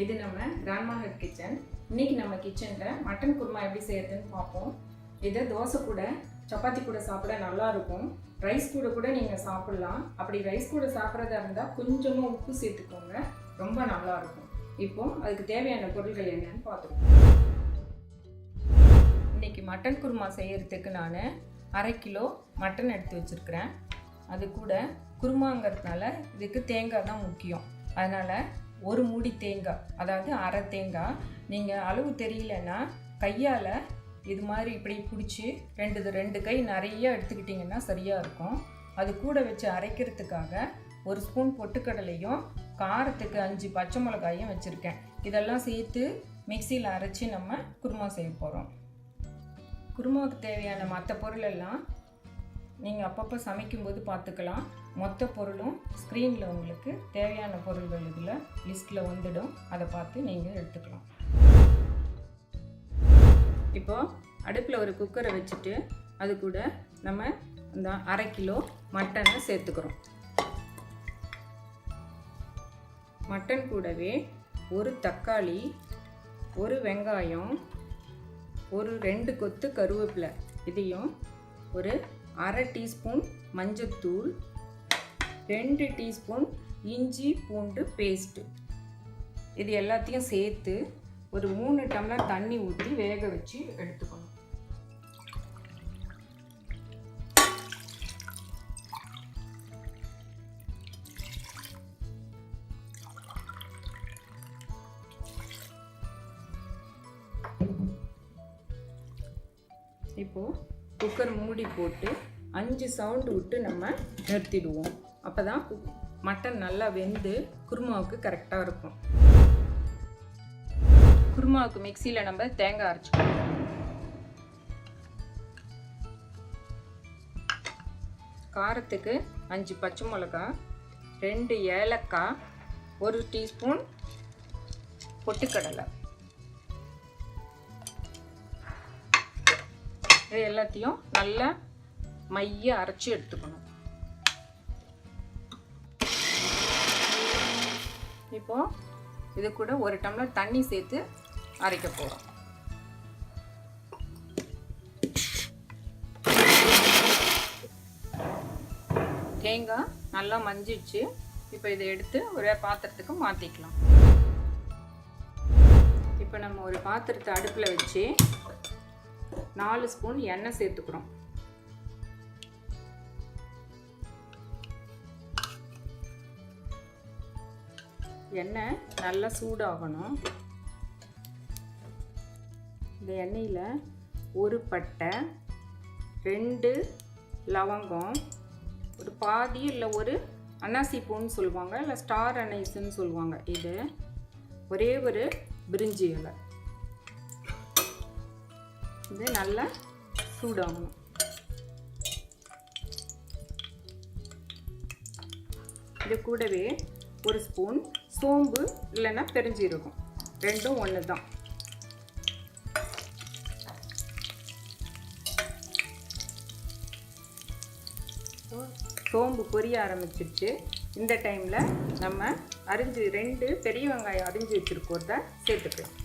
இது நம்ம grandma head kitchen. இன்னைக்கு நம்ம கிச்சனில் மட்டன் குருமா எப்படி செய்யறதுன்னு பார்ப்போம். இதை தோசை கூட சப்பாத்தி கூட சாப்பிட நல்லா இருக்கும். ரைஸ் கூட கூட நீங்கள் சாப்பிட்லாம். அப்படி ரைஸ் கூட சாப்பிட்றதா இருந்தால் கொஞ்சமாக உப்பு சேர்த்துக்கோங்க, ரொம்ப நல்லா இருக்கும். இப்போ அதுக்கு தேவையான பொருட்கள் என்னன்னு பார்த்துருக்கோம். இன்னைக்கு மட்டன் குருமா செய்யறதுக்கு நான் 1/2 கிலோ மட்டன் எடுத்து வச்சுருக்கிறேன். அது கூட குருமாங்கிறதுனால இதுக்கு தேங்காய் தான் முக்கியம். அதனால் ஒரு மூடி தேங்காய், அதாவது அரை தேங்காய். நீங்கள் அளவு தெரியலன்னா கையால் இது மாதிரி இப்படி பிடிச்சி ரெண்டு கை நிறைய எடுத்துக்கிட்டிங்கன்னா சரியாக இருக்கும். அது கூட வச்சு அரைக்கிறதுக்காக 1 ஸ்பூன் பொட்டுக்கடலையும் காரத்துக்கு 5 பச்சை மிளகாயும் வச்சுருக்கேன். இதெல்லாம் சேர்த்து மிக்சியில் அரைச்சி நம்ம குருமா செய்ய போகிறோம். குருமாவுக்கு தேவையான மற்ற பொருளெல்லாம் நீங்கள் அப்பப்போ சமைக்கும்போது பார்த்துக்கலாம். மொத்த பொருளும் ஸ்க்ரீனில் உங்களுக்கு தேவையான பொருள்கள் இதில் லிஸ்ட்டில் வந்துடும். அதை பார்த்து நீங்கள் எடுத்துக்கலாம். இப்போது அடுப்பில் ஒரு குக்கரை வச்சுட்டு அது கூட நம்ம இந்த 1/2 கிலோ மட்டனை சேர்த்துக்கிறோம். மட்டன் கூடவே 1 தக்காளி, 1 வெங்காயம், 2 கொத்து கருவேப்பிலை, இதையும் ஒரு 1/2 டீஸ்பூன் மஞ்சத்தூள், 2 டீஸ்பூன் இஞ்சி பூண்டு பேஸ்ட்டு, இது எல்லாத்தையும் சேர்த்து ஒரு 3 டம்ளர் தண்ணி ஊற்றி வேக வச்சு எடுத்துக்கணும். இப்போது குக்கர் மூடி போட்டு 5 சவுண்டு விட்டு நம்ம நிறுத்திடுவோம். அப்போ தான் மட்டன் நல்லா வெந்து குருமாவுக்கு கரெக்டாக இருக்கும். குருமாவுக்கு மிக்சியில் நம்ம தேங்காய் அரைச்சிக்கணும். காரத்துக்கு 5 பச்சை மிளகாய், 2 ஏலக்காய், 1 டீஸ்பூன் பொட்டுக்கடலை, இது எல்லாத்தையும் நல்லா மைய அரைச்சி எடுத்துக்கணும். இப்போ இது கூட 1 டம்ளர் தண்ணி சேர்த்து அரைக்க போகிறோம். தேங்காய் நல்லா மஞ்சிடுச்சு. இப்போ இதை எடுத்து ஒரு பாத்திரத்துக்கு மாற்றிக்கலாம். இப்போ நம்ம ஒரு பாத்திரத்தை அடுப்பில் வச்சு 4 ஸ்பூன் எண்ணெய் சேர்த்துக்கிறோம். எண்ணெய் நல்லா சூடாகணும். இந்த எண்ணெயில் 1 பட்டை, 2 லவங்கம், ஒரு பாதி இல்லை ஒரு அன்னாசி பூன்னு சொல்லுவாங்க, இல்லை ஸ்டார் அனைஸ்ன்னு சொல்லுவாங்க, இது ஒரே ஒரு பிரிஞ்சி இலை, இது நல்லா சூடாகணும். இது கூடவே 1 ஸ்பூன் சோம்பு இல்லைன்னா பெருஞ்சீரகம், ரெண்டும் ஒன்று தான். சோம்பு பொரிய ஆரம்பிச்சிருச்சு. இந்த டைமில் நம்ம 2 பெரிய வெங்காயம் அரிஞ்சு வச்சுருக்கிறத சேர்த்துக்கலாம்.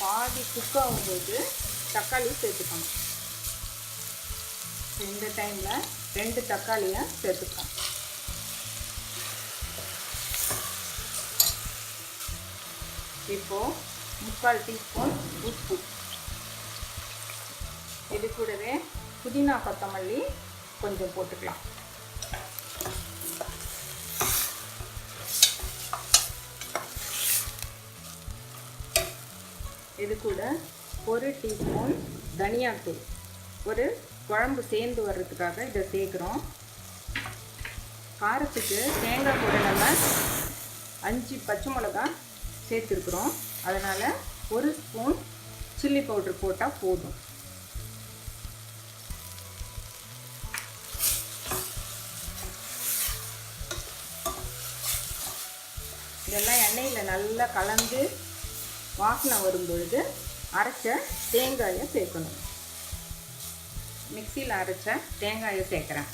பாதி குக் ஆகும்போது தக்காளி சேர்த்துக்கணும். இந்த டைமில் 2 தக்காளியை சேர்த்துக்கலாம். இப்போது 3/4 டீஸ்பூன் உப்பு, இது கூடவே புதினா கொத்தமல்லி கொஞ்சம் போட்டுக்கலாம். இது கூட 1 டீஸ்பூன் தனியாத்தூள், ஒரு குழம்பு சேர்ந்து வர்றதுக்காக இதை சேர்க்குறோம். காரத்துக்கு தேங்காய் கூட நம்ம 5 பச்சை மிளகாய் சேர்த்துருக்குறோம். அதனால் 1 ஸ்பூன் சில்லி பவுட்ரு போட்டால் போதும். இதெல்லாம் எண்ணெயில் நல்லா கலந்து வாசனை வரும்பொழுது அரைச்ச தேங்காயை சேர்க்கணும். மிக்சியில் அரைச்ச தேங்காயை சேர்க்குறேன்.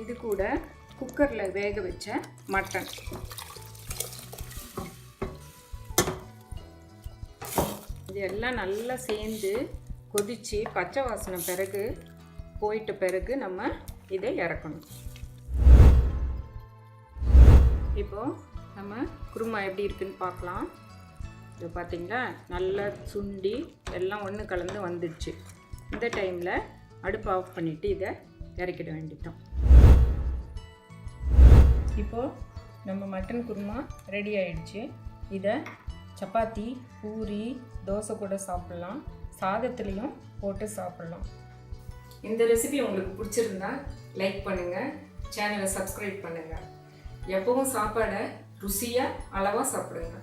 இது கூட குக்கரில் வேக வச்ச மட்டன், இது எல்லாம் நல்லா சேர்ந்து கொதித்து பச்சை வாசனை போயிட்ட பிறகு நம்ம இதை இறக்கணும். இப்போது நம்ம குருமா எப்படி இருக்குன்னு பார்க்கலாம். இது பார்த்திங்களா, நல்லா சுண்டி எல்லாம் ஒன்று கலந்து வந்துடுச்சு. இந்த டைமில் அடுப்பு ஆஃப் பண்ணிவிட்டு இதை இறக்கிட வேண்டிட்டோம். இப்போது நம்ம மட்டன் குருமா ரெடி ஆயிடுச்சு. இதை சப்பாத்தி, பூரி, தோசை கூட சாப்பிட்லாம், சாதத்துலேயும் போட்டு சாப்பிட்லாம். இந்த ரெசிபி உங்களுக்கு பிடிச்சிருந்தா லைக் பண்ணுங்கள், சேனலை சப்ஸ்கிரைப் பண்ணுங்கள். எப்பவும் சாப்பாடை ருசியாக அளவாக சாப்பிடுங்க.